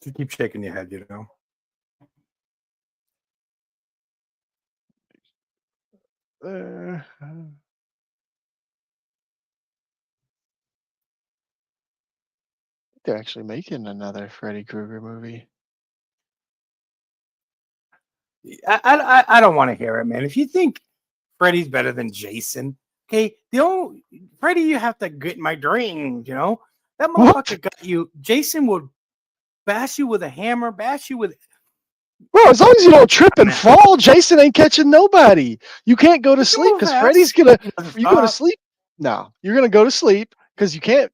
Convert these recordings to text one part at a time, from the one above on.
You keep shaking your head, Uh, they're actually making another Freddy Krueger movie. I don't want to hear it, man. If you think Freddy's better than Jason, okay, the only Freddy you have to get in my dreams, that motherfucker got you. Jason would bash you with a hammer, bash you with. Bro, as long as you don't trip and fall, Jason ain't catching nobody. You can't go to sleep because Freddy's gonna. You go to sleep. No, you're gonna go to sleep because you can't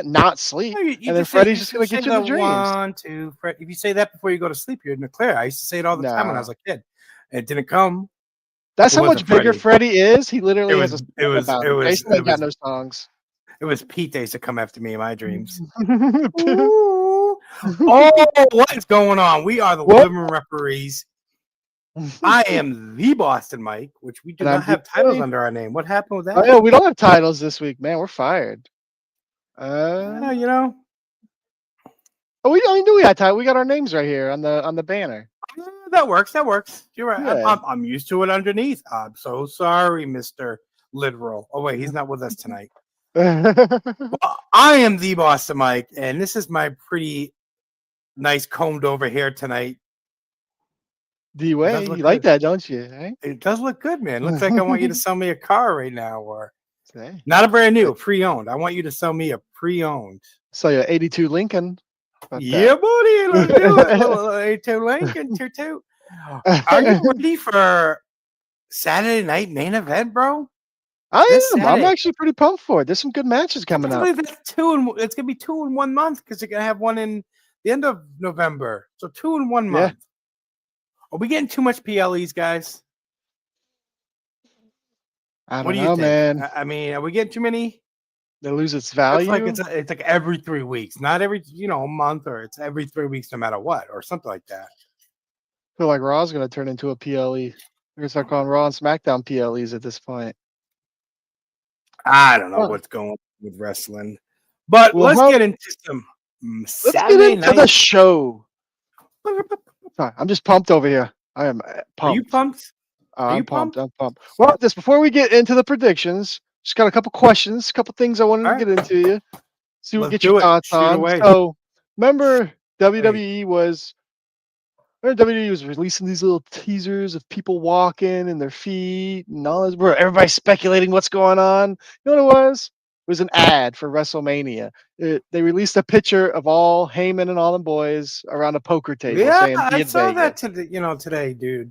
not sleep, and then Freddy's just gonna get you in the dreams. 1, 2, Fred. If you say that before you go to sleep, you're in the clear. I used to say it all the time when I was a kid. It didn't come. That's how much bigger Freddy is. He literally has a song about it. Jason ain't got no songs. It was Pete that used to come after me in my dreams. Oh, what is going on? We are the living referees. I am the Boston Mike, which we do not have titles under our name. What happened with that? Oh, yeah, we don't have titles this week, man. We're fired. Oh, we knew we had titles. We got our names right here on the banner. That works. You're right. Yeah. I'm used to it underneath. I'm so sorry, Mr. Literal. Oh wait, he's not with us tonight. Well, I am the Boston Mike, and this is my pretty nice combed over hair tonight. D-Way, you like that, don't you? Eh? It does look good, man. Looks like I want you to sell me a car right now, or not a brand new, pre-owned. I want you to sell me a pre-owned. So your '82 Lincoln. Yeah, buddy, let's do it. Little 82 Lincoln, toot. Are you ready for Saturday night main event, bro? I am. I'm actually pretty pumped for it. There's some good matches coming up. It's gonna be 2 in 1 month because you're gonna have one in the end of November. So 2 in 1 month. Are we getting too much PLEs, guys? I don't know, man. I mean, are we getting too many? They lose its value. It's like every 3 weeks, not every a month, or it's every 3 weeks, no matter what, or something like that. I feel like Raw's gonna turn into a PLE. We're gonna start calling Raw and SmackDown PLEs at this point. I don't know what's going on with wrestling, but let's get into some Saturday night. The show. Sorry, I'm just pumped over here. I am pumped. Are you pumped? I'm pumped. Well, before we get into the predictions, just got a couple questions, a couple things I wanted to get into you. See what get your thoughts on. So, remember WWE was releasing these little teasers of people walking and their feet and all this. Where everybody's speculating what's going on. You know what it was? It was an ad for WrestleMania. They released a picture of all Heyman and all them boys around a poker table. Yeah, saying, I saw that today, dude.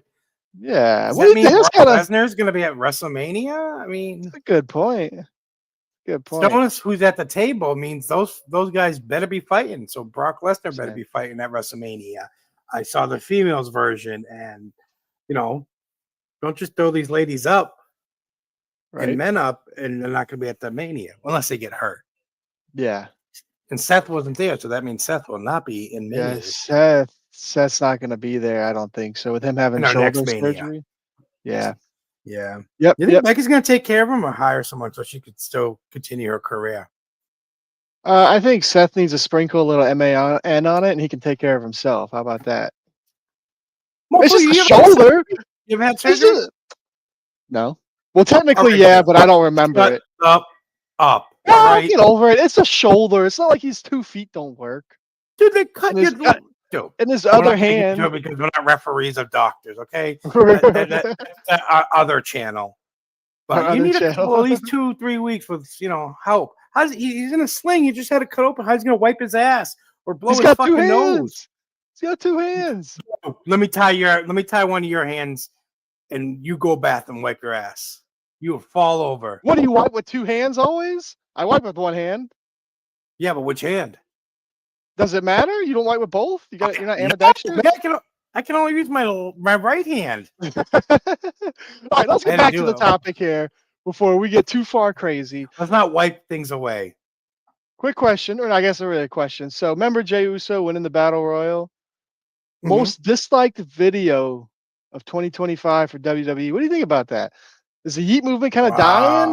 Yeah, does that mean Brock Lesnar's going to be at WrestleMania? I mean, that's a good point. Good point. Showing us who's at the table means those guys better be fighting. So Brock Lesnar better be fighting at WrestleMania. I saw the females version, and don't just throw these ladies up and men up, and they're not going to be at the Mania unless they get hurt. Yeah. And Seth wasn't there, so that means Seth will not be in Mania. Yeah, Seth's not going to be there. I don't think so. With him having shoulder surgery. Yeah. Yeah. Yep. You think Becky's going to take care of him or hire someone so she could still continue her career? I think Seth needs to sprinkle a little MAN on it, and he can take care of himself. How about that? Well, it's just a shoulder. You ever had surgery? No. Well, technically, but I don't remember it. Up. Right. Get over it. It's a shoulder. It's not like his 2 feet don't work. Dude, they cut your in his other hand. Because we're not referees of doctors, okay? That's our other channel. But you need at least 2-3 weeks with help. He's in a sling. He just had to cut open. How's he gonna wipe his ass or blow his fucking nose? He's got 2 hands. Let me tie one of your hands, and you go bath and wipe your ass. You will fall over. What do you wipe with 2 hands always? I wipe with 1 hand. Yeah, but which hand? Does it matter? You don't wipe with both? You're not ambidextrous? I can only use my right hand. All right, let's get back to the topic here before we get too far crazy. Let's not wipe things away. Quick question, or I guess a really question. So remember Jey Uso winning the Battle Royal? Mm-hmm. Most disliked video of 2025 for WWE. What do you think about that? Is the Yeet movement kind of dying?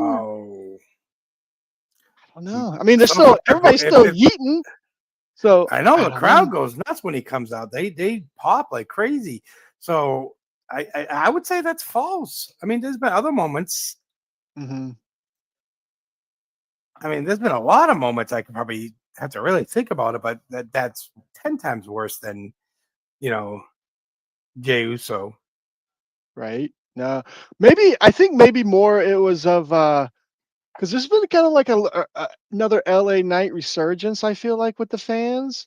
I don't know. I mean, everybody's still yeeting. So I know I the don't know. crowd goes nuts when he comes out. They pop like crazy. So I would say that's false. I mean, there's been other moments. Mhm. I mean, there's been a lot of moments I could probably have to really think about it, but that's 10 times worse than, you know, Jey Uso. Right? No. Maybe I think maybe more it was of because there's been kind of like another LA Knight resurgence, I feel like, with the fans.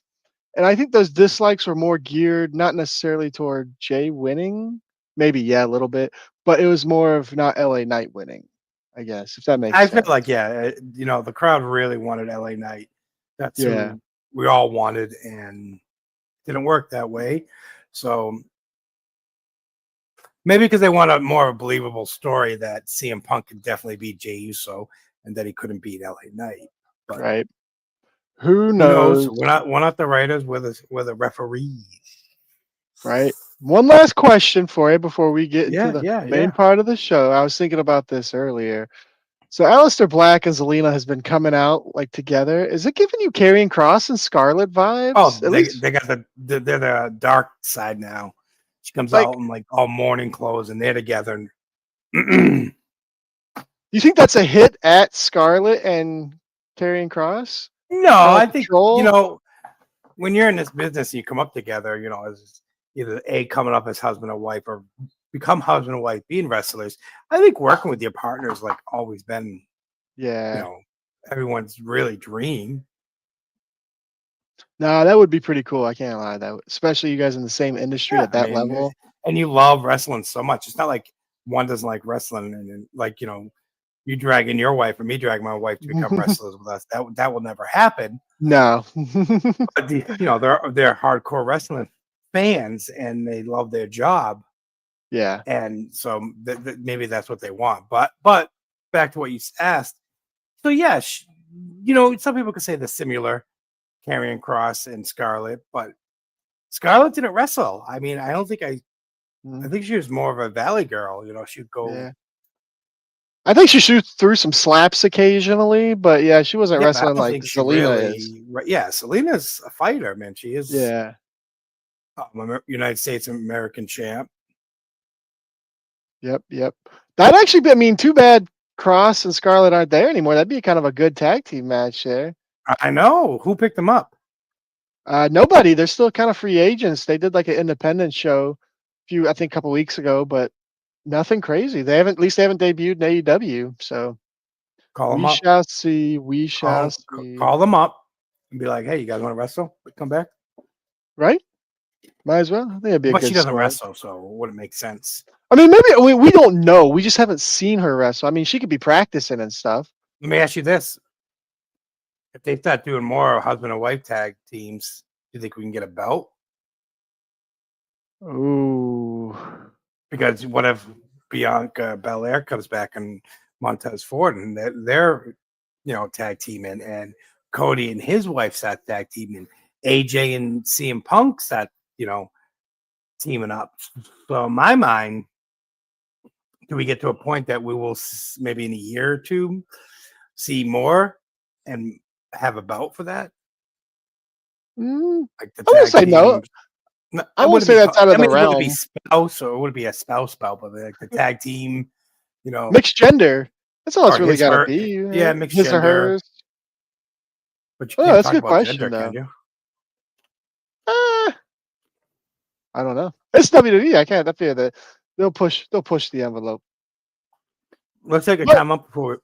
And I think those dislikes were more geared not necessarily toward Jay winning. Maybe, yeah, a little bit, but it was more of not LA Knight winning, I guess, if that makes I feel sense. like, yeah, the crowd really wanted LA Knight. That's Yeah. who we all wanted, and didn't work that way. So maybe because they want a more believable story that CM Punk could definitely beat Jey Uso and that he couldn't beat LA Knight. But Right. Who who knows? knows? We're not the writers. We're the referees. Right. One last question for you before we get into Yeah, the yeah, main yeah. part of the show. I was thinking about this earlier. So Aleister Black and Zelina has been coming out like together. Is it giving you Karrion Cross and Scarlet vibes? Oh, At least they got they're the dark side now. She comes like out in like all morning clothes, and they're together. And you think that's a hit at Scarlet and Karrion Cross? no, Kind of I like a think troll? when you're in this business, you come up together. As either coming up as husband or wife, or become husband and wife, being wrestlers. I think working with your partner has like always been, you Yeah. know, everyone's really dream. No, that would be pretty cool. I can't lie. Especially you guys in the same industry Yeah, at I that mean, level. and you love wrestling so much. It's not like one doesn't like wrestling, and like you dragging your wife or me dragging my wife to become wrestlers with us. That will never happen. No. But they're hardcore wrestling fans, and they love their job, Yeah. and so maybe that's what they want. But back to what you asked. So yeah, some people could say they're similar, Karrion Cross and Scarlett, but Scarlett didn't wrestle. I mean, I don't think I Mm, think she was more of a valley girl. She'd go. yeah. I think she shoots through some slaps occasionally, but yeah, she wasn't Yeah, but I wrestling don't like think she Zelina is. really. Yeah, Selena's a fighter, man. She is Yeah. United States American champ. Yep. Yep. That'd actually be, I mean, too bad Cross and Scarlett aren't there anymore. That'd be kind of a good tag team match there. I know who picked them up. Nobody. They're still kind of free agents. They did like an independent show I think a couple weeks ago, but nothing crazy. At least they haven't debuted in AEW. So Call them we up. shall see. We shall see. Call them up and be like, "Hey, you guys want to wrestle? Come back." Right? Might as well. I think it'd be a But she good doesn't story. wrestle, so it wouldn't make sense. I mean, maybe we don't know. We just haven't seen her wrestle. I mean, she could be practicing and stuff. Let me ask you this: if they start doing more husband and wife tag teams, do you think we can get a belt? Ooh. Because what if Bianca Belair comes back and Montez Ford and they're tag teaming, and Cody and his wife sat tag teaming, AJ and CM Punk sat teaming up. So in my mind, do we get to a point that we will maybe in a year or two see more and have a belt for that, Mm, like the I wouldn't tag say no. team? No, I it wouldn't wouldn't say be. that's out of I the mean, would it be realm. spouse or would it be a spouse belt? But like the tag team, Mixed gender. That's all it's or really his got to her, be. yeah, Right? mixed His or gender. hers. But you Oh, can't that's a talk good about question, gender, can though. you? Uh, I don't know. It's WWE. I can't. I feel that they'll push. They'll push the envelope. Let's take a But time up before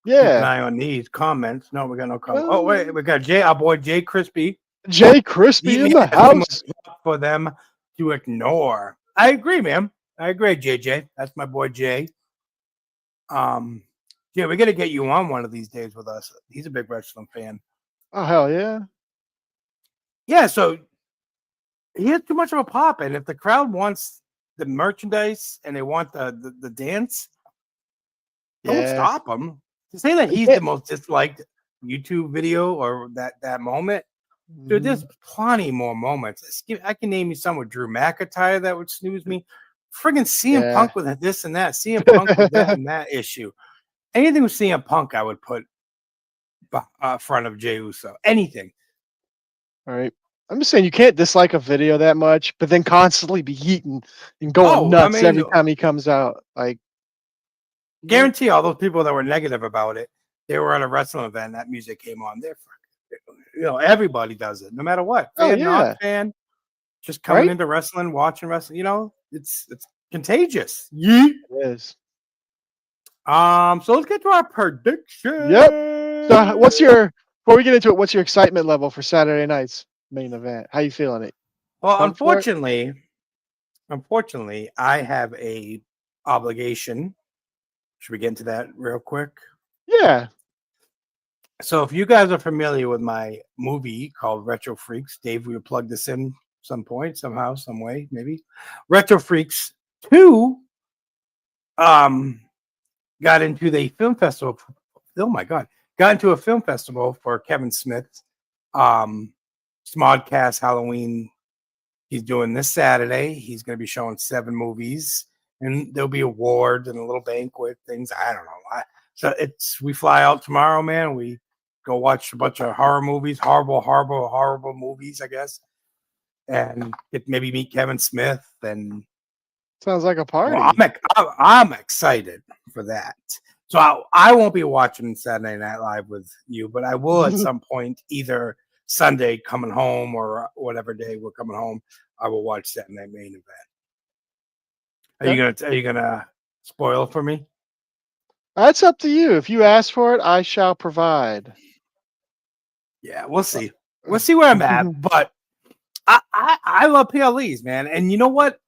we keep an yeah, eye on these comments. No, we got no comment. Oh wait, uh, we got our boy Jay Crispy. Jay Crispy in He the has too much house. for them to ignore. I agree, man. I agree, JJ. That's my boy Jay. Yeah, we got to get you on one of these days with us. He's a big wrestling fan. Oh hell yeah! Yeah, so he has too much of a pop, and if the crowd wants the merchandise and they want the dance, don't Yeah, stop him. To say that they he's the can't. most disliked YouTube video or that moment, dude, there's Mhm. plenty more moments. I can name you some with Drew McIntyre that would snooze me. Friggin' CM Yeah. Punk with this and that. CM Punk with that and that issue. Anything with CM Punk, I would put front of Jey Uso. Anything. All right. I'm just saying you can't dislike a video that much, but then constantly be heating and going Oh, I nuts mean, every time he comes out. Like, what? guarantee all those people that were negative about it, they were at a wrestling event. That music came on. Everybody does it, no matter what. Oh Fan, not yeah, fan, just coming right? into wrestling, watching wrestling. It's contagious. Yeet. It is. So let's get to our Yep. So, prediction. what's your before we get into it? What's your excitement level for Saturday night's main event? How you feeling it? Well, Pumped for it? unfortunately, I have a obligation. Should we get into that real quick? Yeah. So, if you guys are familiar with my movie called Retro Freaks, Dave, we'll plug this in some point, somehow, some way, maybe. Retro Freaks 2 got into the film festival. Oh my god, got into a film festival for Kevin Smith. Smodcast Halloween. He's doing this Saturday. He's going to be showing 7 movies, and there'll be awards and a little banquet things. I don't know. So we fly out tomorrow, man. We go watch a bunch of horror movies, horrible movies, I guess, and maybe meet Kevin Smith. And Sounds like a well, party. I'm excited for that. So I won't be watching Saturday Night Live with you, but I will at some point, either Sunday coming home or whatever day we're coming home. I will watch that main event. Okay. Are you gonna spoil it for me? That's up to you. If you ask for it, I shall provide. Yeah, we'll see. We'll see where I'm at. But I love PLEs, man. And you know what?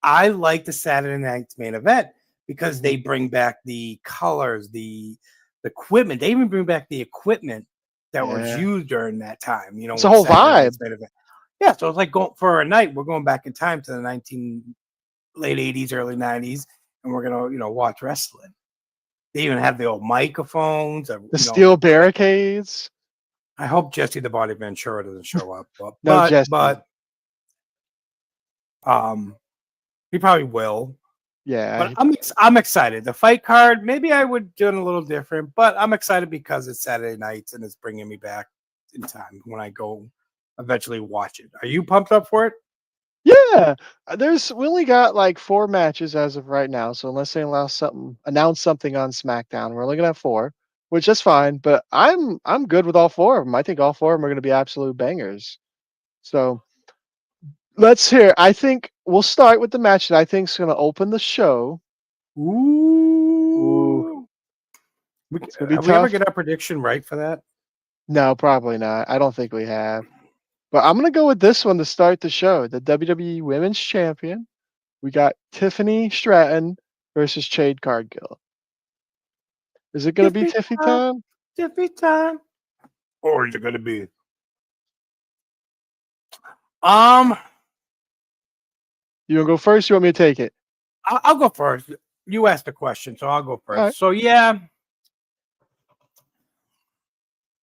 I like the Saturday night's main event because they bring back the colors, the equipment. They even bring back the equipment that was Yeah. used during that time. It's a with whole Saturday vibe. night's main event. Yeah, so it's like going for a night. We're going back in time to the late 80s, early 90s, and we're gonna watch wrestling. They even have the old microphones. The steel barricades. I hope Jesse the Body Ventura doesn't show up, No but Jesse. he probably will. Yeah. But I'm excited. The fight card, maybe I would do it a little different, but I'm excited because it's Saturday nights and it's bringing me back in time when I go eventually watch it. Are you pumped up for it? Yeah. We only got like 4 matches as of right now. So unless they announce something on SmackDown, we're looking at 4, which is fine. But I'm good with all 4 of them. I think all 4 of them are going to be absolute bangers. So let's hear. I think we'll start with the match that I think is going to open the show. Ooh, Ooh. it's going to be Have we ever tough. get our prediction right for that? No, probably not. I don't think we have. But I'm going to go with this one to start the show. The WWE Women's Champion. We got Tiffany Stratton versus Jade Cargill. Is it going to be Tiffy time? Tiffy time. Or is it going to be? Um, You want to go first? You want me to take it? I'll go first. You asked the question, so I'll go first. Right. So yeah,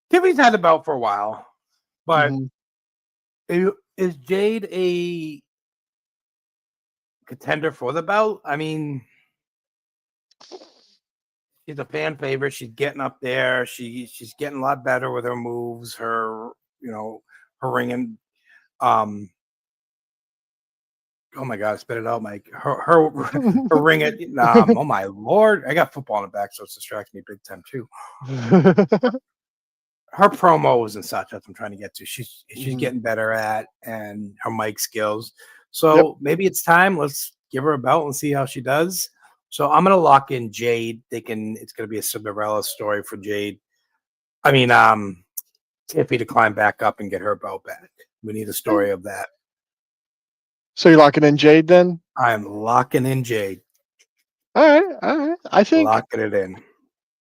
Tiffany's had the belt for a while, but is Jade a contender for the belt? I mean, she's a fan favorite. She's getting up there. She's getting a lot better with her moves. Her her ringing. Oh my God, spit it out, Mike. Her ring it. Oh my Lord, I got football in the back, so it distracts me big time too. Her promos and such. That's what I'm trying to get to. She's getting better at, and her mic skills. So maybe it's time. Let's give her a belt and see how she does. So I'm gonna lock in Jade, thinking it's gonna be a Cinderella story for Jade. I mean, Tiffy to climb back up and get her belt back. We need a story of that. So you're locking in Jade then? I'm locking in Jade. All right. I think locking it in.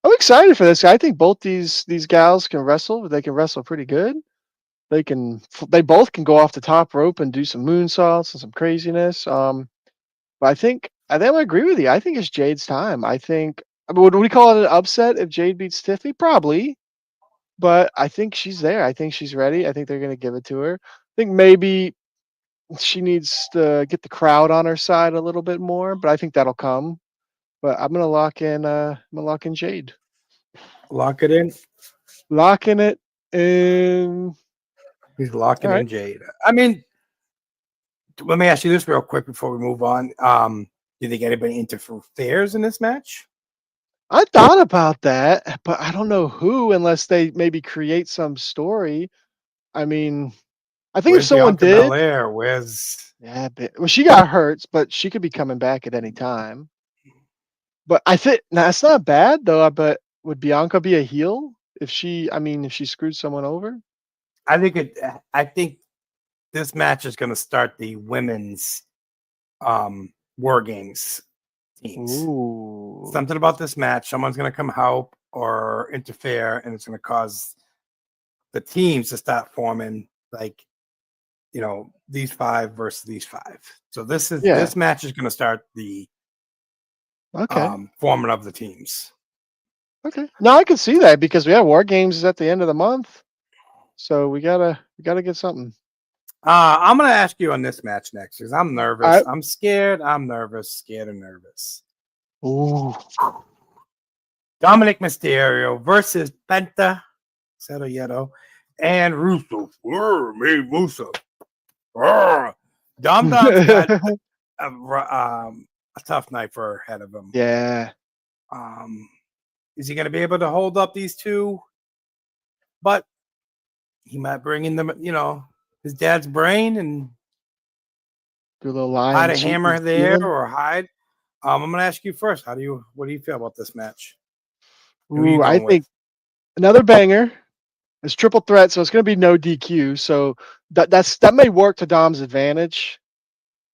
I'm excited for this. I think both these gals can wrestle. They can wrestle pretty good. They both can go off the top rope and do some moonsaults and some craziness. But I think I agree with you. I think it's Jade's time. I mean, would we call it an upset if Jade beats Tiffy? Probably. But I think she's there. I think she's ready. I think they're gonna give it to her. I think maybe she needs to get the crowd on her side a little bit more, but I think that'll come. But I'm gonna lock in Jade. Lock it in. Locking it in. He's locking All in right. Jade. I mean, let me ask you this real quick before we move on. Do you think anybody interferes in this match? I thought about that, but I don't know who unless they maybe create some story. I mean, I think if Where's someone Bianca did, Belair? Where's yeah, well, she got hurt, but she could be coming back at any time. But I think now that's not bad though. But would Bianca be a heel if she? I mean, if she screwed someone over? I think it. I think this match is going to start the women's War Games teams. Ooh, Something about this match. Someone's going to come help or interfere, and it's going to cause the teams to start forming like these 5 versus these 5. So yeah. this match is going to start the Okay. forming of the teams. Okay. No, I can see that because we have War Games is at the end of the month, so we gotta get something. I'm going to ask you on this match next because I'm nervous. All right. I'm scared. I'm nervous. Scared and nervous. Ooh. Dominic Mysterio versus Penta Cedillo and Russo. Me, Russo. Dom's got a tough night for ahead of him. Yeah. Is he going to be able to hold up these two? But he might bring in his dad's brain and Do a little lie hide and a cheat hammer and there stealing. or hide. I'm going to ask you first. What do you feel about this match? Who are you Ooh, I going with? think another banger. It's triple threat, so it's gonna be no DQ. So that may work to Dom's advantage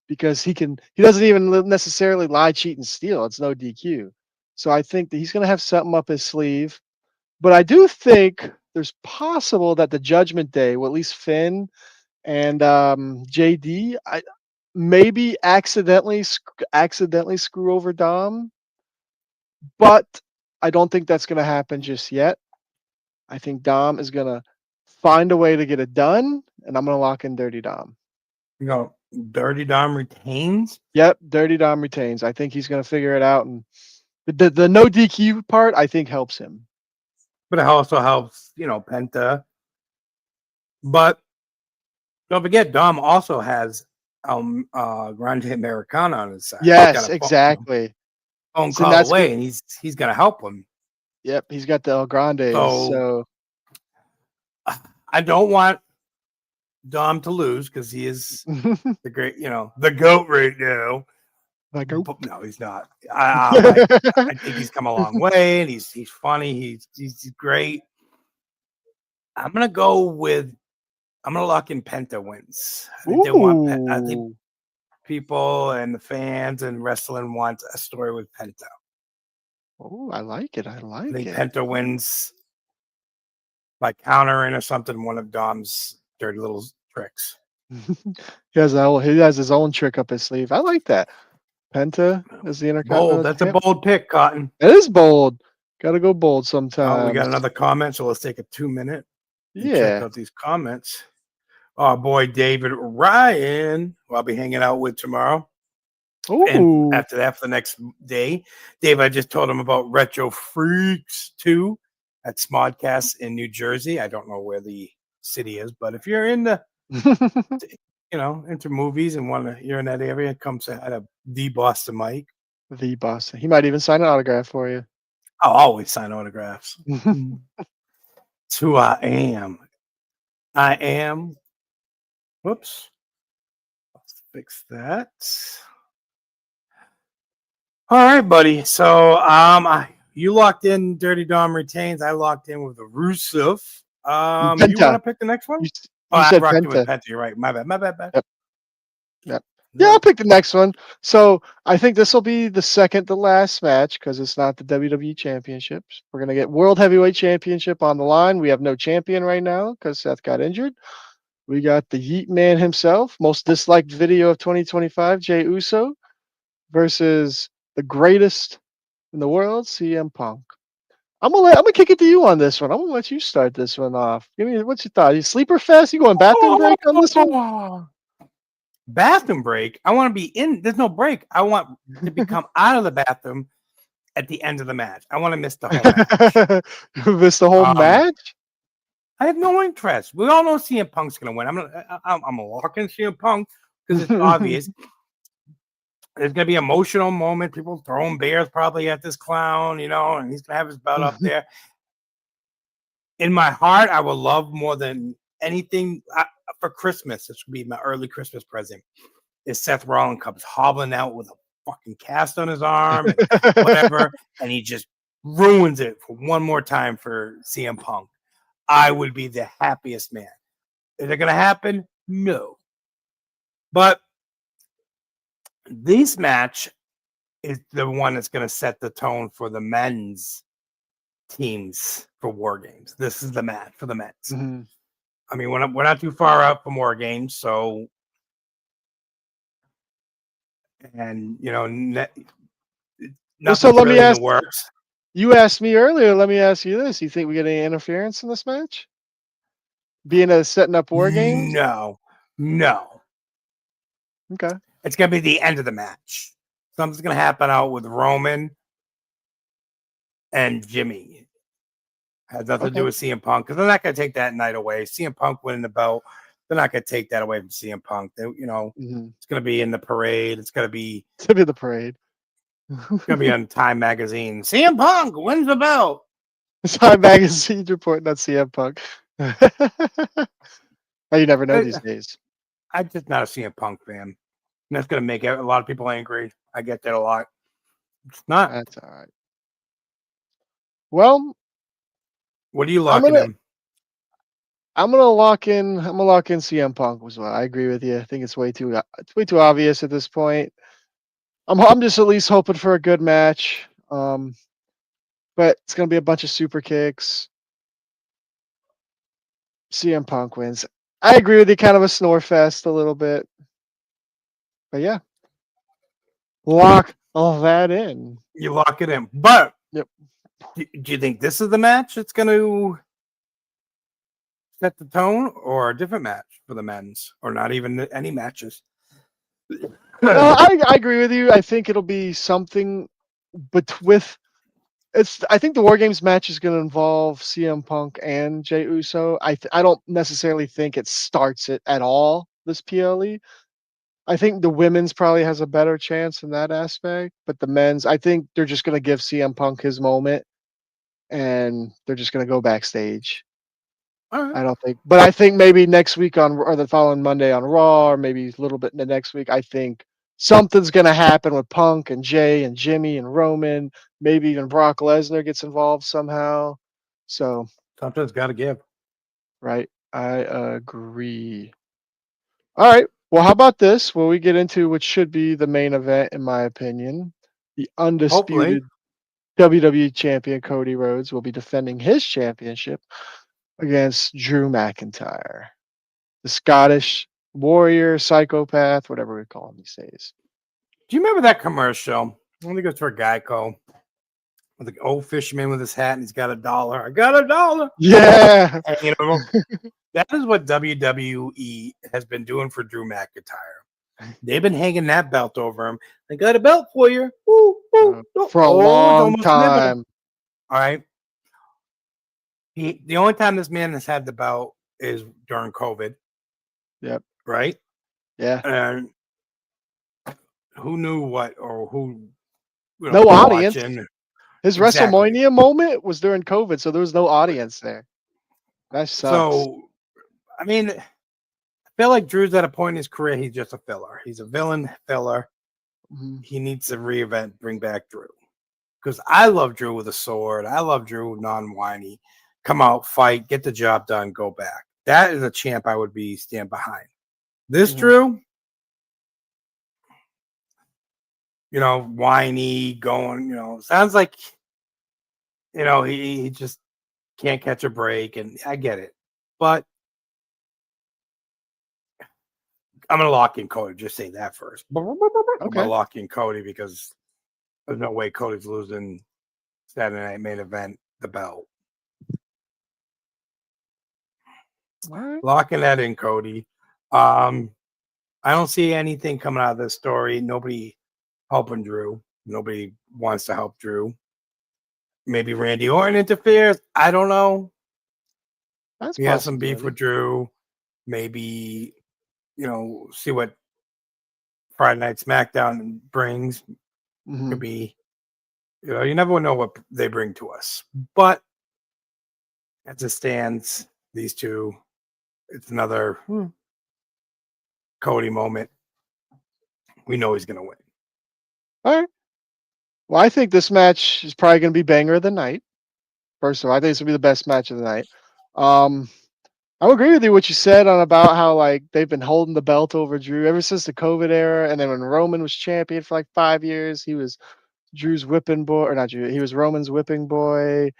because he doesn't even necessarily lie, cheat, and steal. It's no DQ. So I think that he's gonna have something up his sleeve. But I do think there's possible that the Judgment Day, well, at least Finn and JD, maybe accidentally screw over Dom, but I don't think that's gonna happen just yet. I think Dom is gonna find a way to get it done, and I'm gonna lock in Dirty Dom. Dirty Dom retains. Yep, Dirty Dom retains. I think he's gonna figure it out, and the no DQ part I think helps him. But it also helps, Penta. But don't forget, Dom also has Grande Americana on his side. He's got Yes, a exactly. phone So call that's away, and he's gonna help him. yep. He's got the El Grandes. So So I don't want Dom to lose because he is the great, the GOAT right now. like, But no, he's not. I think he's come a long way, and he's funny. He's great. I'm gonna lock in Penta wins. I think they want. I think ooh, people and the fans and wrestling want a story with Penta. oh, I like it. I I like think it. Penta wins by countering or something. One of Dom's dirty little tricks. He has his own trick up his sleeve. I like that. Penta is the Bold. Intercontinental That's a champ. bold pick, Cotton. It is bold. Got to go bold Oh, sometimes. we got another comment, so let's take a 2-minute and check Yeah. out these comments. Oh boy, David Ryan, who I'll be hanging out with tomorrow. And Ooh. after that, for the next day, Dave, I just told him about Retro Freaks 2 at Smodcast in New Jersey. I don't know where the city is, but if you're into movies and you're in that area, come say hi to the Boston Mike. The boss. He might even sign an autograph for you. I'll always sign autographs. It's who I am. I am. Whoops. Let's fix that. All right, buddy. So you locked in Dirty Dom retains. I locked in with the Rusev. You want to pick the next one? You I said rocked it with Penta. Penta. You're right. My bad. Yep. Yep. Yeah, I'll pick the next one. So I think this will be the second to last match because it's not the WWE Championships. We're gonna get World Heavyweight Championship on the line. We have no champion right now because Seth got injured. We got the Yeet Man himself, most disliked video of 2025, Jey Uso, versus the greatest in the world, CM Punk. I'm gonna kick it to you on this one. I'm gonna let you start this one off. Give me what's your thought? You sleeper fest? You going bathroom break on this one? Bathroom break. I want to be in. There's no break. I want to become out of the bathroom at the end of the match. I want to miss the whole match. You missed the whole match? I have no interest. We all know CM Punk's going to win. I'm gonna lock in CM Punk because it's obvious. There's going to be an emotional moment. People throwing bears probably at this clown, and he's going to have his belt up there. In my heart, I would love more than anything for Christmas. This would be my early Christmas present. Is Seth Rollins comes hobbling out with a fucking cast on his arm and whatever, and he just ruins it for one more time for CM Punk. I would be the happiest man. Is it going to happen? No. But this match is the one that's going to set the tone for the men's teams for War Games. This is the match for the men's. Mm-hmm. I mean, we're not too far out from War Games, so and so let me ask. The works. You asked me earlier. Let me ask you this: you think we get any interference in this match? Being a setting up War Games? No. Okay. It's gonna be the end of the match. Something's gonna happen out with Roman and Jimmy. Has nothing to do with CM Punk because they're not gonna take that night away. CM Punk winning the belt. They're not gonna take that away from CM Punk. They, It's gonna be in the parade. It's gonna be the parade. It's gonna be on Time Magazine. CM Punk wins the belt. Time Magazine reporting on CM Punk. You never know these days. I'm just not a CM Punk fan. And that's gonna make a lot of people angry. I get that a lot. It's not. That's all right. Well, what are you locking in? I'm gonna lock in CM Punk as well. I agree with you. I think it's way too obvious at this point. I'm just at least hoping for a good match. But it's gonna be a bunch of super kicks. CM Punk wins. I agree with you, kind of a snore fest a little bit. But yeah. Lock all that in. You lock it in. But yep. Do you think this is the match that's gonna set the tone, or a different match for the men's, or not even any matches? No, I agree with you. I think it'll be something, but I think the War Games match is going to involve CM Punk and Jey Uso. I don't necessarily think it starts it at all, this PLE. I think the women's probably has a better chance in that aspect, but the men's, I think they're just going to give CM Punk his moment, and they're just going to go backstage. Right. I think maybe next week or the following Monday on Raw, or maybe a little bit in the next week, I think something's going to happen with Punk and Jay and Jimmy and Roman. Maybe even Brock Lesnar gets involved somehow. So something's got to give. Right. I agree. All right. Well, how about this? Well, we get into what should be the main event, in my opinion. The undisputed WWE champion Cody Rhodes will be defending his championship against Drew McIntyre, the Scottish warrior, psychopath, whatever we call him these days. Do you remember that commercial? I think it goes for a Geico with the old fisherman with his hat, and he's got $1. I got $1. Yeah. And, that is what WWE has been doing for Drew McIntyre. They've been hanging that belt over him. They got a belt for you. For a long time. All right. The only time this man has had the belt is during COVID. Yep. Right? Yeah. And who knew what, or who? No audience. His WrestleMania moment was during COVID, so there was no audience there. That sucks. So, I mean, I feel like Drew's at a point in his career, he's just a filler. He's a villain filler. Mm-hmm. He needs to bring back Drew. Because I love Drew with a sword. I love Drew non-whiny. Come out, fight, get the job done, go back. That is a champ I would stand behind. This Drew, whiny, going, sounds like, he just can't catch a break, and I get it. But I'm going to lock in Cody. Just say that first. Okay. I'm going to lock in Cody because there's no way Cody's losing Saturday Night Main Event, the belt. All right. Locking that in, Cody. I don't see anything coming out of this story. Nobody helping Drew. Nobody wants to help Drew. Maybe Randy Orton interferes. I don't know. That's He has some beef possibility. with Drew. Maybe, see what Friday Night SmackDown brings. Mhm. Could be, you never know what they bring to us. But as it stands, these two, it's another Cody moment. We know he's going to win. All right. Well, I think this match is probably going to be banger of the night. First of all, I think this will be the best match of the night. I agree with you what you said on about how like they've been holding the belt over Drew ever since the COVID era, and then when Roman was champion for like 5 years, he was Drew's whipping boy, or not Drew. He was Roman's whipping boy.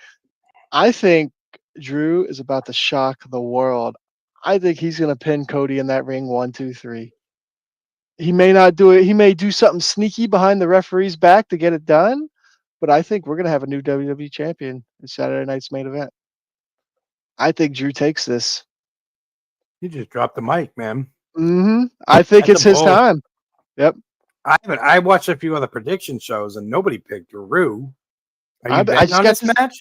I think Drew is about to shock the world. I think he's going to pin Cody in that ring 1, 2, 3. He may not do it. He may do something sneaky behind the referee's back to get it done, but I think we're going to have a new WWE champion in Saturday night's main event. I think Drew takes this. You just dropped the mic, man. I think That's it's a his bold. time. Yep. I watched a few other prediction shows and nobody picked Drew. Are you I betting just on got this this. match?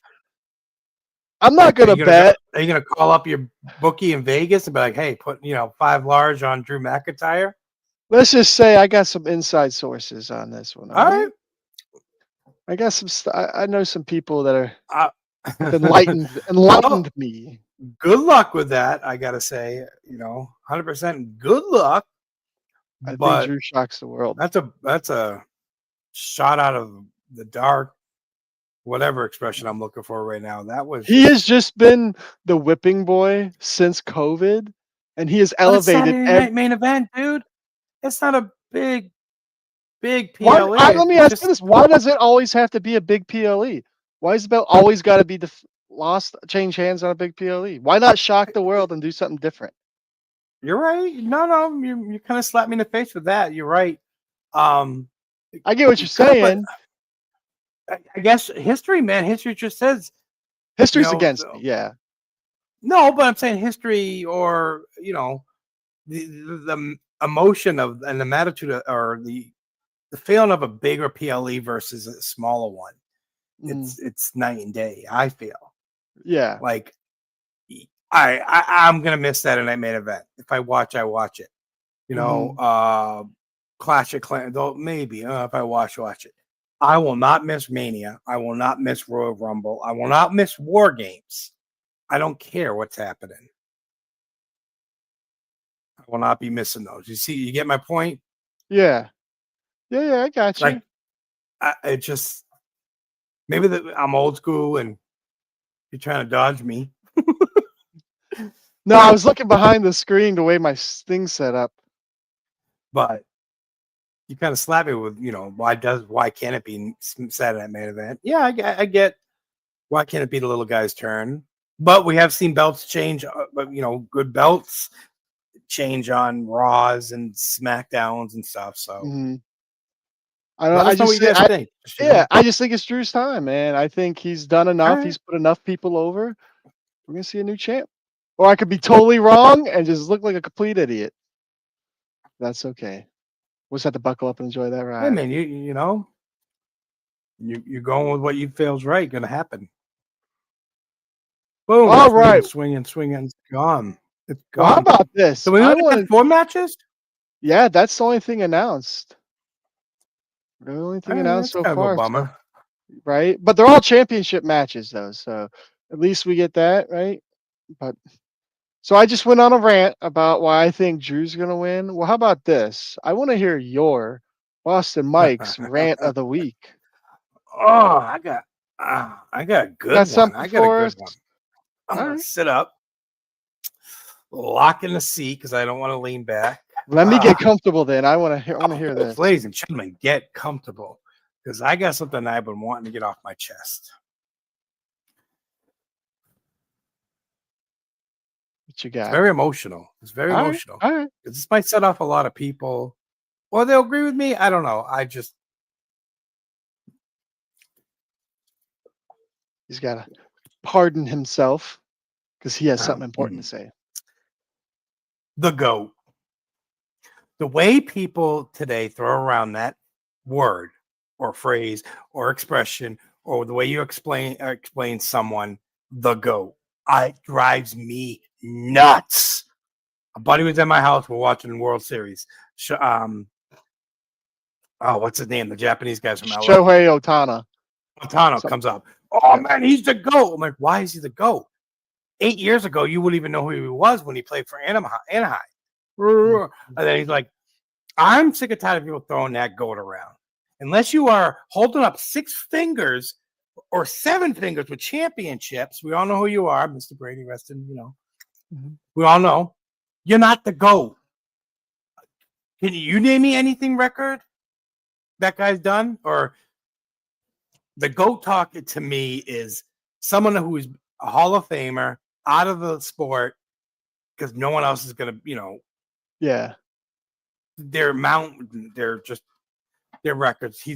I'm not going to bet. Are you gonna call up your bookie in Vegas and be like, "Hey, put 5 large on Drew McIntyre"? Let's just say I got some inside sources on this one. All right. I got some. I know some people that are Uh, enlightened me. Good luck with that. I gotta say, 100% good luck. I think But Drew shocks the world. that's a shot out of the dark, whatever expression I'm looking for right now. That was He has just been the whipping boy since COVID, and he has But it's elevated. Saturday night main event, dude. It's not a big Why, PLE. let me ask you this: why does it always have to be a big PLE? Why is the belt always got to be change hands on a big PLE? Why not shock the world and do something different? You're right. No, you kind of slapped me in the face with that. You're right. I get what you're saying. I guess history, man. History just says History's against me. Yeah. No, but I'm saying history, or the emotion of and the attitude or the feeling of a bigger PLE versus a smaller one. It's night and day. I feel. Yeah. Like I'm gonna miss that in that main event. If I watch, I watch it. Clash of Clans, though maybe if I watch it. I will not miss Mania. I will not miss Royal Rumble. I will not miss War Games. I don't care what's happening. I will not be missing those. You get my point? Yeah. Yeah, I got you. It just maybe I'm old school and you're trying to dodge me. No, I was looking behind the screen the way my thing's set up. But you kind of slap me with, why can't it be Saturday main event? Yeah, I get why can't it be the little guy's turn? But we have seen belts change, good belts change on Raws and SmackDowns and stuff. So I don't. let us know what you guys think. I just think it's Drew's time, man. I think he's done enough. He's put enough people over. We're gonna see a new champ. Or I could be totally wrong and just look like a complete idiot. That's okay. We'll just have to buckle up and enjoy that ride. Hey man, you're going with what you feels right, gonna happen. Boom! All right, swinging, it's gone. It's gone. Well, how about this? So we only have 4 matches. Yeah, that's the only thing announced. The only thing announced so far. A bummer. Right? But they're all championship matches though, so at least we get that, right? But so I just went on a rant about why I think Drew's gonna win. Well, how about this? I want to hear your Boston Mike's rant of the week. Oh, I got a good one. I got a good one. I'm gonna sit up, lock in the seat because I don't want to lean back. Let me get comfortable then. I want to hear this. Ladies and gentlemen, get comfortable because I got something I've been wanting to get off my chest. What you got? It's very emotional. It's very emotional. All right. This might set off a lot of people, or they'll agree with me. I don't know. He's got to pardon himself because he has something important to say. The GOAT. The way people today throw around that word or phrase or expression, or the way you explain someone, the GOAT. It drives me nuts. A buddy was at my house. We're watching the World Series. What's his name? The Japanese guys from LA. Shohei Otana. Otano comes up. Oh, man, he's the GOAT. I'm like, why is he the GOAT? 8 years ago, you wouldn't even know who he was when he played for Anaheim. And then he's like, I'm sick and tired of people throwing that GOAT around. Unless you are holding up 6 fingers or 7 fingers with championships, we all know who you are, Mr. Brady, rest in, we all know. You're not the GOAT. Can you name me anything record that guy's done? Or the GOAT talk to me is someone who is a Hall of Famer out of the sport because no one else is going to, Yeah. their records.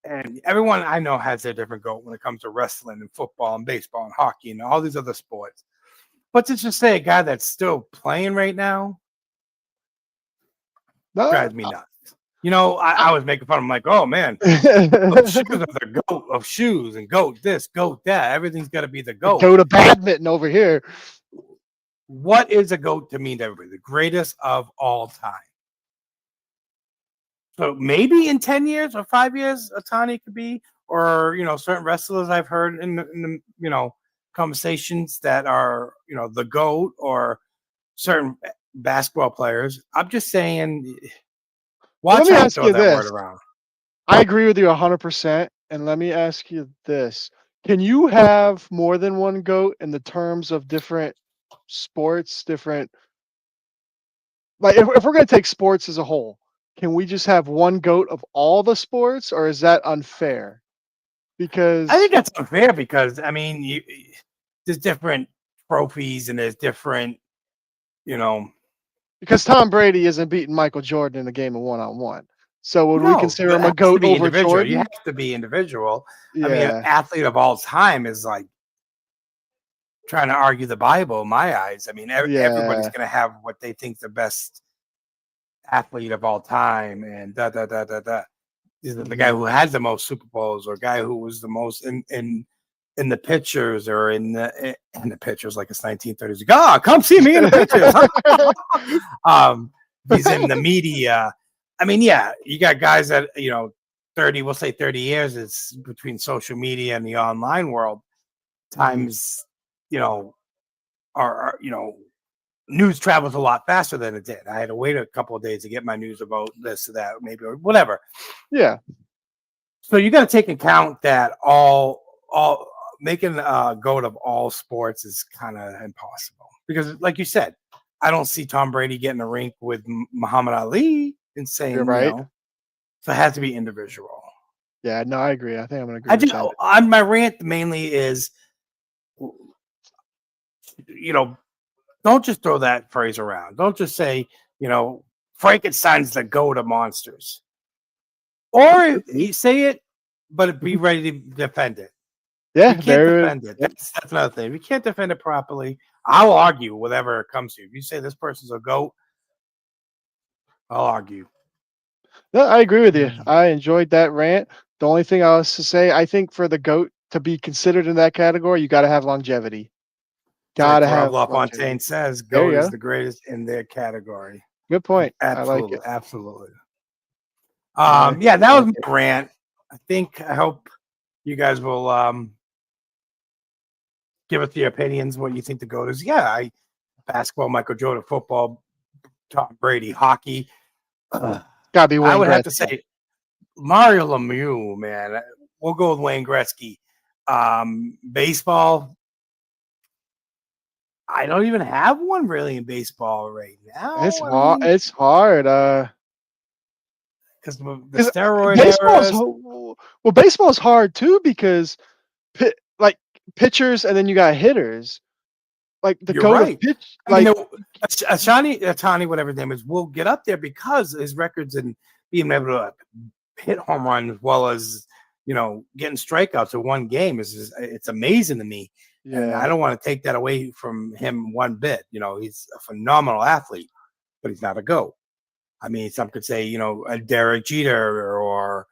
And everyone I know has their different GOAT when it comes to wrestling and football and baseball and hockey and all these other sports. But to just say a guy that's still playing right now drives me nuts. I was making fun of him like, oh man, those shoes are the GOAT of shoes and GOAT this, GOAT that. Everything's got to be the GOAT. Go to badminton over here. What is a GOAT to mean to everybody? The greatest of all time. So maybe in 10 years or 5 years, Otani could be, or certain wrestlers I've heard in the conversations that are the GOAT, or certain basketball players. I'm just saying, watch how you throw that word around. I agree with you 100%. And let me ask you this: can you have more than one GOAT in the terms of different sports? Different, like if we're going to take sports as a whole, can we just have one GOAT of all the sports, or is that unfair? Because I think that's unfair because there's different trophies and there's different, because Tom Brady isn't beating Michael Jordan in a game of 1-on-1. So would we consider him a GOAT over Jordan? You have to be individual. Yeah. An athlete of all time is like trying to argue the Bible in my eyes. Everybody's going to have what they think the best athlete of all time, and Is the guy who had the most Super Bowls, or guy who was the most in the pictures, or in the pictures like it's 1930s. God, come see me in the pictures. He's in the media. You got guys that 30, we'll say 30 years. It's between social media and the online world. Times, news travels a lot faster than it did. I had to wait a couple of days to get my news about this or that, maybe, or whatever. Yeah. So you got to take account that all making a GOAT of all sports is kind of impossible, because, like you said, I don't see Tom Brady getting a rink with Muhammad Ali and saying, you're right. So it has to be individual. Yeah, no, I agree. I think I'm going to agree. On my rant mainly is, don't just throw that phrase around. Don't just say, Frankenstein's the GOAT of monsters. Or you say it, but be ready to defend it. Yeah, you can't defend it. That's another thing. If you can't defend it properly, I'll argue whatever it comes to. If you say this person's a GOAT, I'll argue. No, I agree with you. I enjoyed that rant. The only thing I was to say, I think for the GOAT to be considered in that category, you got to have longevity. Gotta have. LaFontaine says GOAT is the greatest in their category. Good point. Absolutely, I like it. Absolutely. That was my rant. I hope you guys will give us your opinions. What you think the GOAT is? Yeah, basketball, Michael Jordan; football, Tom Brady; hockey. Gotta be Wayne I would Gretzky. have to say Mario Lemieux, man. We'll go with Wayne Gretzky. Baseball. I don't even have one really in baseball right now. It's hard. Because the steroid baseball is hard too, because pitchers and then you got hitters. Like the GOAT of pitch, Ohtani, whatever his name is, will get up there because his records and being able to hit home runs as well as getting strikeouts in one game it's amazing to me. Yeah. And I don't want to take that away from him one bit. He's a phenomenal athlete, but he's not a GOAT. Some could say, a Derek Jeter, or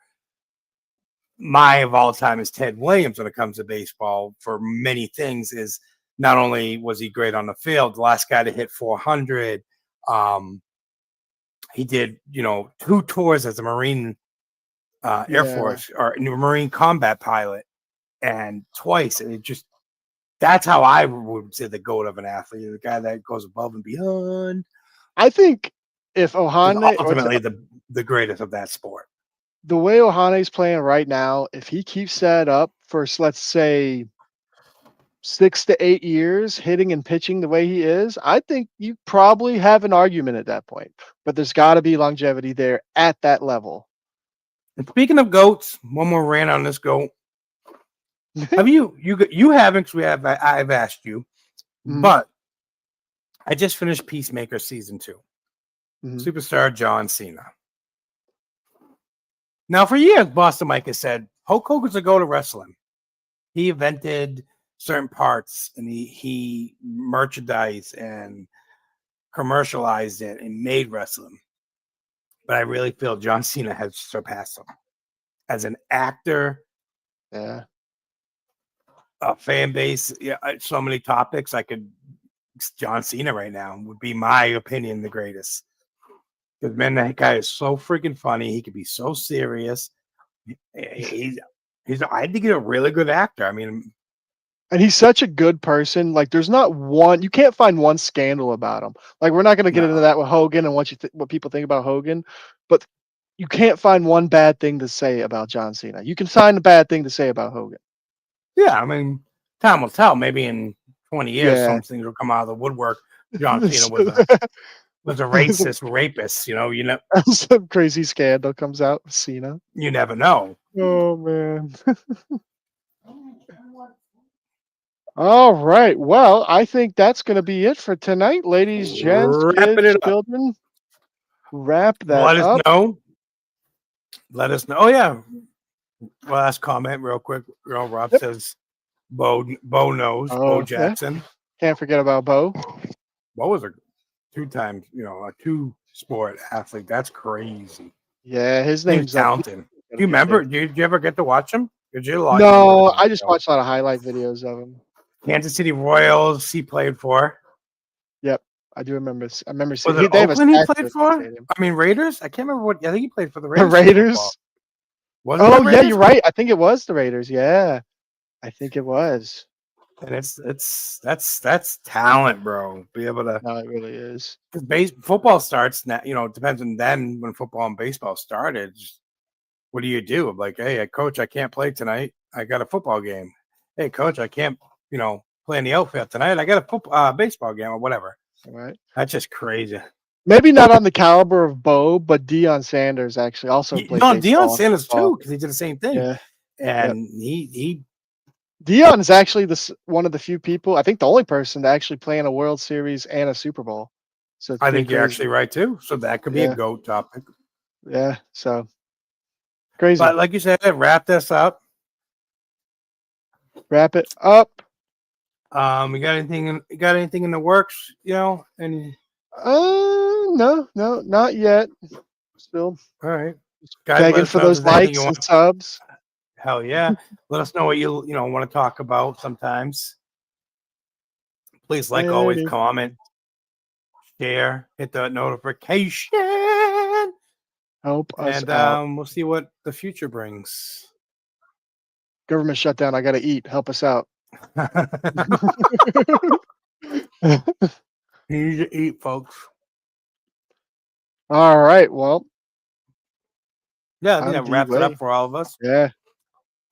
my of all time is Ted Williams when it comes to baseball for many things, is not only was he great on the field, the last guy to hit 400. He did, 2 tours as a Marine Air Yeah. Force or Marine combat pilot, and twice. And that's how I would say the GOAT of an athlete, the guy that goes above and beyond. I think if Is Ohane, ultimately the greatest of that sport. the way Ohane's playing right now, if he keeps that up for, let's say, 6 to 8 years, hitting and pitching the way he is, I think you probably have an argument at that point. But there's got to be longevity there at that level. And speaking of goats, one more rant on this goat. Have you haven't? Because I've asked you, Mhm. but I just finished Peacemaker season 2. Mhm. Superstar John Cena. Now, for years, Boston Mike has said Hulk Hogan's a go to wrestling. He invented certain parts, and he merchandised and commercialized it and made wrestling. But I really feel John Cena has surpassed him as an actor. Yeah. A fan base, so many topics. John Cena right now would be my opinion the greatest. Because man, that guy is so freaking funny. He could be so serious. I think he's a really good actor. I mean, And he's such a good person. Like, there's not one, you can't find one scandal about him. Like, we're not going to get No. into that with Hogan and what people think about Hogan, but you can't find one bad thing to say about John Cena. You can find a bad thing to say about Hogan. yeah, I mean, time will tell. Maybe in 20 years, Yeah. some things will come out of the woodwork. John Cena was a racist rapist. Some crazy scandal comes out with Cena. You never know. Oh, man. All right. Well, I think that's going to be it for tonight, ladies, gents, Wrapping kids, it up. children. Wrap that Let us up. know. Let us know. Oh yeah. Last comment, real quick. Rob says, "Bo knows. Bo Yeah. Jackson. Can't forget about Bo. Bo was a 2-time, a 2-sport athlete. That's crazy. Yeah, his He's name's up. talented. Do you remember? Did you ever get to watch him? Did you? No, I just watched a lot of highlight videos of him. Kansas City Royals. He played for. Yep, I do remember. I remember Was seeing. it They have a Oakland he statue played at for? the stadium. I mean Raiders. I can't remember what. I think he played for the The Raiders. Raiders. Was Oh yeah, you're right. I think it was the Raiders. Yeah, I think it was. And that's talent, bro. Be able to. No, it really is. Because football starts now. It depends on then when football and baseball started. What do you do? I'm like, hey, coach, I can't play tonight. I got a football game. Hey, coach, I can't, play in the outfield tonight. I got a baseball game or whatever. All right. That's just crazy. Maybe not on the caliber of Bo, but Deion Sanders actually also played baseball. Deion Sanders too, because he did the same thing. Yeah. And he Deion is actually one of the few people, I think the only person to actually play in a World Series and a Super Bowl. So I think you're actually right too. So that could be a GOAT topic. Yeah. So crazy. But like you said, wrap this up. Wrap it up. We got anything in the works? And No, not yet. Still all right. Guys, begging for those likes and subs. Hell yeah. Let us know what you want to talk about sometimes. Please, like always, comment, share, hit the notification. Help us out. We'll see what the future brings. Government shutdown. I got to eat. Help us out. You need to eat, folks. All right. Well, yeah, I think that wraps it up for all of us. Yeah.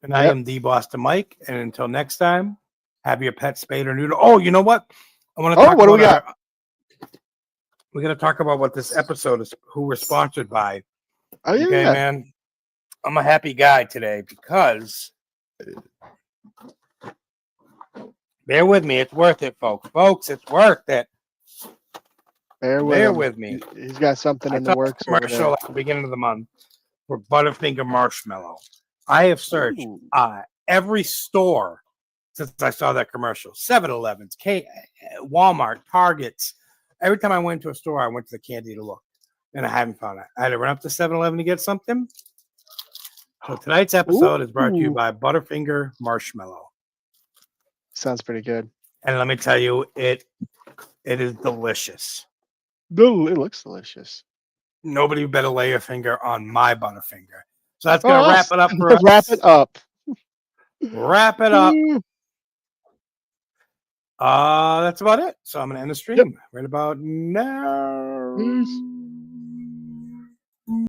And I am the Boston Mike. And until next time, have your pet spayed or neutered. Oh, you know what? I want to talk what do about we got? We're going to talk about what this episode is, who we're sponsored by. Oh, yeah. Okay, man. I'm a happy guy today because bear with me. It's worth it, folks. Folks, it's worth it. Bear with me. He's got something in the works. Commercial at the beginning of the month for Butterfinger Marshmallow. I have searched every store since I saw that commercial. 7-Elevens, Walmart, Targets. Every time I went to a store, I went to the candy to look, and I haven't found it. I had to run up to 7-Eleven to get something. So tonight's episode is brought to you by Butterfinger Marshmallow. Sounds pretty good. And let me tell you, it is delicious. No, it looks delicious. Nobody better lay a finger on my Butterfinger. So that's Oh, gonna wrap it up for us. wrap it up. Wrap it up. That's about it. So I'm gonna end the stream right about now. Peace.